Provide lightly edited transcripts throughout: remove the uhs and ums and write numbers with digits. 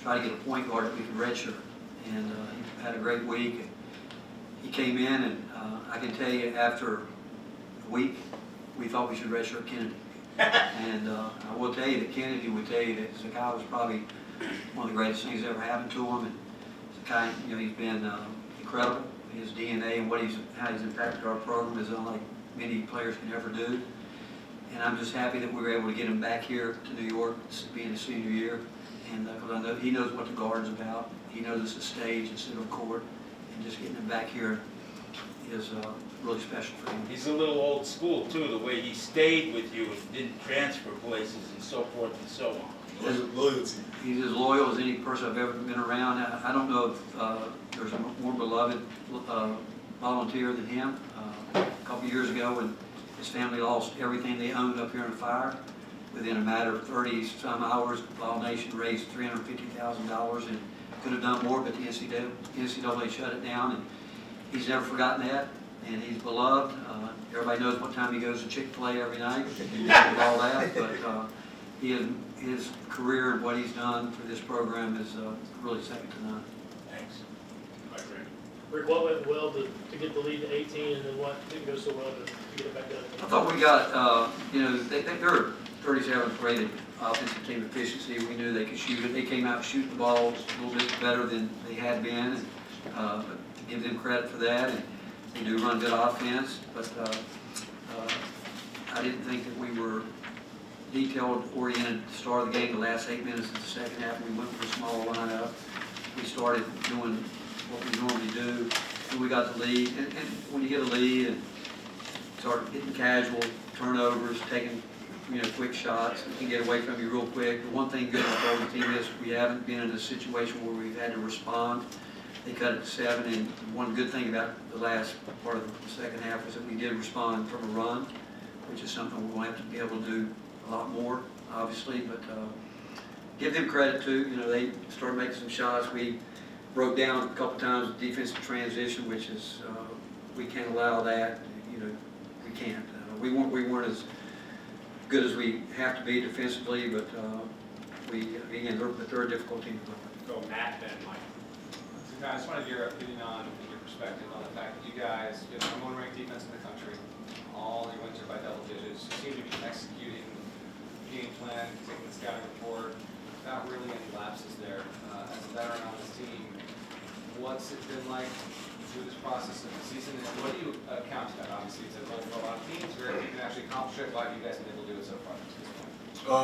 try to get a point guard that we could redshirt. And he had a great week. He came in, and I can tell you after a week, we thought we should redshirt Kennedy. And I will tell you that Kennedy would tell you that Zakai was probably one of the greatest things that ever happened to him. And Zakai, you know, he's been incredible. His DNA and how he's impacted our program is unlike many players can ever do. And I'm just happy that we were able to get him back here to New York, being his senior year. And because I know he knows what the Guard's about. He knows it's a stage instead of a court. And just getting him back here is really special for him. He's a little old school too, the way he stayed with you and didn't transfer places and so forth and so on. Loyalty. He's as loyal as any person I've ever been around. I don't know if there's a more beloved volunteer than him. A couple years ago when his family lost everything they owned up here in a fire, within a matter of 30-some hours, Ball Nation raised $350,000 and could have done more, but the NCAA shut it down. And he's never forgotten that, and he's beloved. Everybody knows what time he goes to Chick-fil-A every night and all that, but his career and what he's done for this program is really second to none. Thanks. Rick, what went well to get the lead to 18, and then what didn't go so well to get it back down? I thought we got, you know, they're 37th rated offensive team efficiency. We knew they could shoot it. They came out shooting the balls a little bit better than they had been, and, but to give them credit for that. And they do run good offense, but I didn't think that we were detailed-oriented to start the game. The last 8 minutes of the second half, we went for a small lineup. We started doing what we normally do. And we got the lead, and when you get a lead and start getting casual turnovers, taking quick shots, and can get away from you real quick. The one thing good about the team is we haven't been in a situation where we've had to respond. They cut it to 7, and one good thing about the last part of the second half was that we did respond from a run, which is something we're going to have to be able to do a lot more, obviously, but give them credit too. You know, they started making some shots. We broke down a couple times with defensive transition, which is we can't allow that. You know, we can't. We weren't as good as we have to be defensively, but they're a difficult team to play. Go Matt, then Mike. I just wanted your opinion on your perspective on the fact that you guys, you have the number 1 ranked defense in the country, all your wins are by double digits. You seem to be executing the game plan, taking the scouting report, without really any lapses there. As a veteran on this team, what's it been like through this process of the season, and what do you account to that? Obviously, it's a goal for a lot of teams. Where you can actually accomplish it, why have you guys been able to do it so far?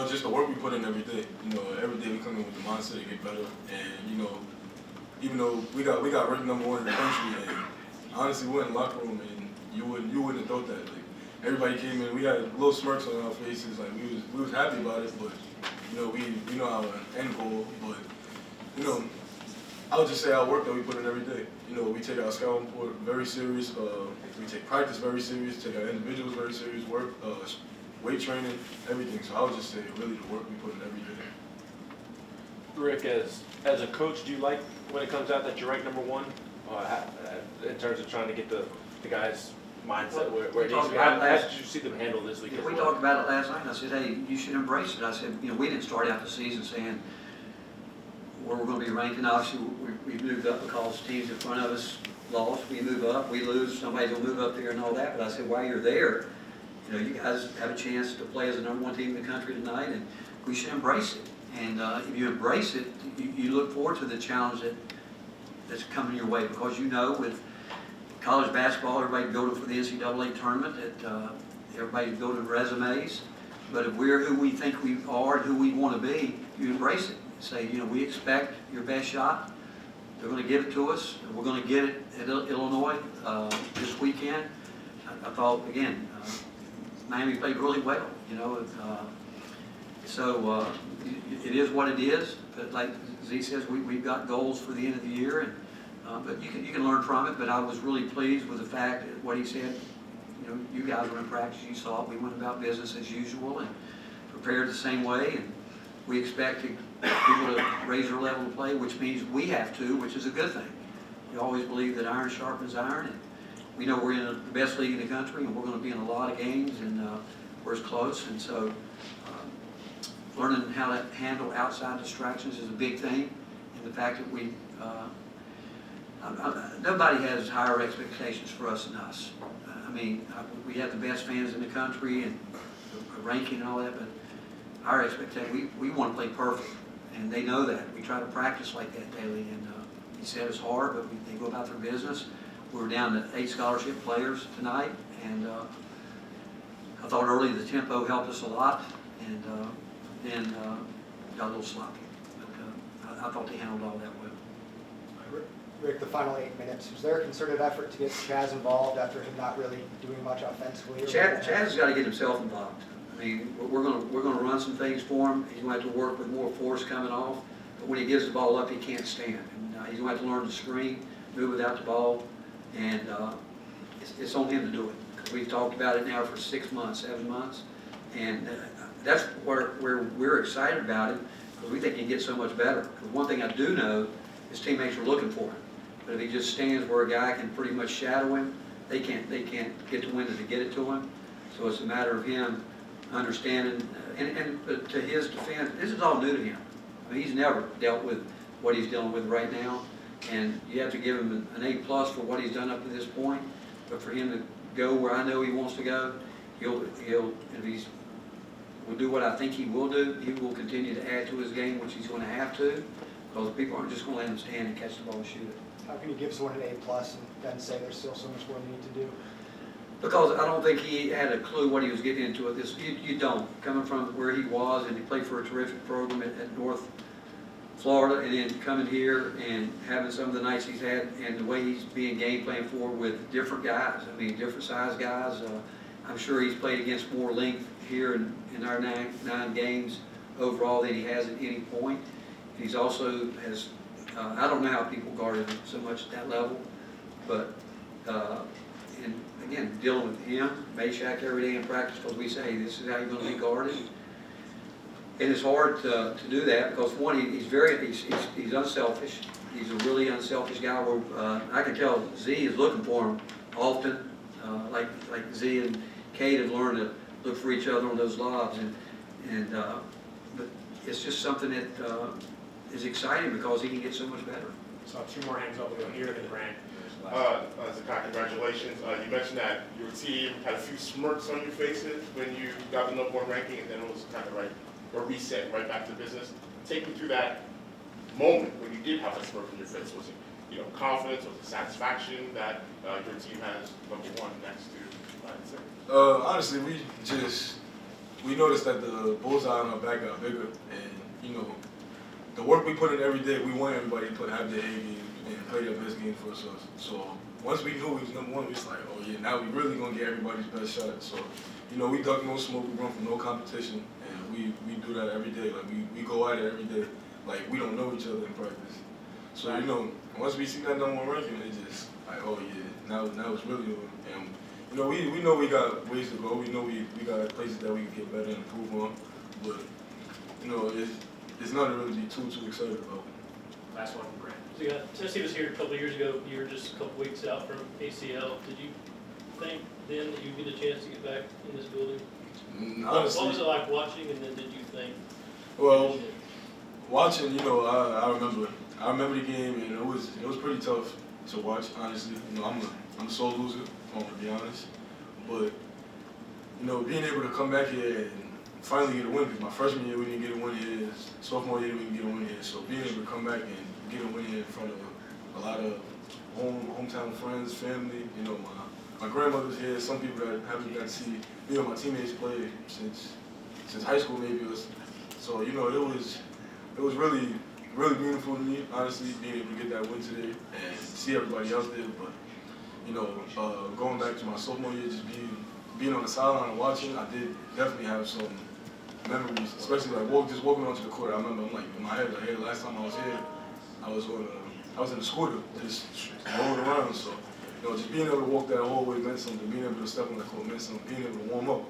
Just the work we put in every day. You know, every day we come in with the mindset to get better, and you know, even though we got ranked number 1 in the country, and honestly, we were in the locker room, and you wouldn't have thought that. Like, everybody came in, we had little smirks on our faces, like we was happy about it, but you know, we know our end goal. But you know, I would just say our work that we put in every day. You know, we take our scouting report very serious. We take practice very serious. Take our individuals very serious. Work, weight training, everything. So I would just say really the work we put in every day. Rick, as a coach, do you like when it comes out that you're ranked number 1 in terms of trying to get the guys' mindset where it needs to be? How did you see them handle this week? We talked about it last night, and I said, hey, you should embrace it. I said, you know, we didn't start out the season saying where we're going to be ranked, and obviously we moved up because teams in front of us lost. We move up, we lose, somebody's going to move up there and all that. But I said, while you're there, you know, you guys have a chance to play as the number 1 team in the country tonight, and we should embrace it. And if you embrace it, you look forward to the challenge that's coming your way, because you know with college basketball, everybody's building for the NCAA tournament, that everybody's building resumes. But if we're who we think we are and who we want to be, you embrace it. Say, you know, we expect your best shot. They're going to give it to us. We're going to get it at Illinois this weekend. I thought, again, Miami played really well, you know. So it is what it is. But like Z says, we've got goals for the end of the year, and but you can learn from it. But I was really pleased with the fact that what he said. You know, you guys were in practice. You saw it. We went about business as usual and prepared the same way. And we expect people to raise their level of play, which means we have to, which is a good thing. We always believe that iron sharpens iron, and we know we're in the best league in the country, and we're going to be in a lot of games, and we're as close. And so learning how to handle outside distractions is a big thing. the fact that we, nobody has higher expectations for us than us. I mean, we have the best fans in the country and the ranking and all that, but our expectation, we want to play perfect, and they know that. We try to practice like that daily, and he said it's hard, but they go about their business. We're down to 8 scholarship players tonight, and I thought early the tempo helped us a lot, and then got a little sloppy. But I thought they handled all that well. Rick, the final 8 minutes, was there a concerted effort to get Chaz involved after him not really doing much offensively? Chad's got to get himself involved. I mean, we're gonna run some things for him. He's going to have to work with more force coming off. But when he gives the ball up, he can't stand. And he's going to have to learn to screen, move without the ball, and it's on him to do it. Because we've talked about it now for 6 months, 7 months, and that's where we're excited about him, because we think he can get so much better. Because one thing I do know, his teammates are looking for him. But if he just stands where a guy can pretty much shadow him, they can't get the window to get it to him. So it's a matter of him understanding, and to his defense, this is all new to him. I mean, he's never dealt with what he's dealing with right now, and you have to give him an A+ for what he's done up to this point. But for him to go where I know he wants to go, he'll if he's will do what I think he will do. He will continue to add to his game, which he's going to have to, because people aren't just going to let him stand and catch the ball and shoot it. How can you give someone an A+ and then say there's still so much more they need to do? Because I don't think he had a clue what he was getting into at this. You don't. Coming from where he was, and he played for a terrific program at North Florida, and then coming here and having some of the nights he's had, and the way he's being game plan for with different guys. I mean, different size guys. I'm sure he's played against more length here in our nine games overall than he has at any point. He's also has. I don't know how people guarded him so much at that level, but and again, dealing with him, Meshack every day in practice, because we say this is how you're going to be guarded. And it's hard to do that because one, he's unselfish. He's a really unselfish guy. Where I can tell Z is looking for him often. Like Z and Kate have learned to look for each other on those lobs, but it's just something that is exciting because he can get so much better. So 2 more hands up, we'll go here, then Grant. Zakai, congratulations. You mentioned that your team had a few smirks on your faces when you got the #1 ranking, and then it was kind of like a reset, right back to business. Take me through that moment when you did have a smirk on your face. Was it, confidence, was it satisfaction that your team has #1 next to? Honestly, we noticed that the bullseye on our back got bigger, and the work we put in every day, we want everybody to have their A game and play their best game for us. So once we knew he was #1, we was like, oh yeah, now we really gonna get everybody's best shot. So we duck no smoke, we run from no competition, and we do that every day. Like we go at it every day, like we don't know each other in practice. So once we see that #1 ranking, it just like, oh yeah, now it's really over. And we know we got ways to go. We know we got places that we can get better and improve on, but it's nothing really to be too excited about. Last one from Grant. So Tennessee was here a couple of years ago. You were just a couple weeks out from ACL. Did you think then that you'd get a chance to get back in this building? Honestly, What was it like watching, and then did you think? Well, watching, I remember the game, and it was pretty tough to watch. Honestly, I'm a sore loser, if I'm gonna be honest. But being able to come back here and finally get a win, because my freshman year we didn't get a win here, sophomore year we didn't get a win here. So being able to come back and get a win here in front of a lot of hometown friends, family, my grandmother's here, some people that haven't got to see me or my teammates play since high school maybe. So it was really beautiful to me, honestly, being able to get that win today and see everybody else there. But going back to my sophomore year, just being on the sideline and watching, I did definitely have some memories, especially like just walking onto the court. I remember, I'm like, in my head, like, hey, last time I was here, I was in the scooter, just rolling around. So, just being able to walk that hallway meant something. Being able to step on the court meant something. Being able to warm up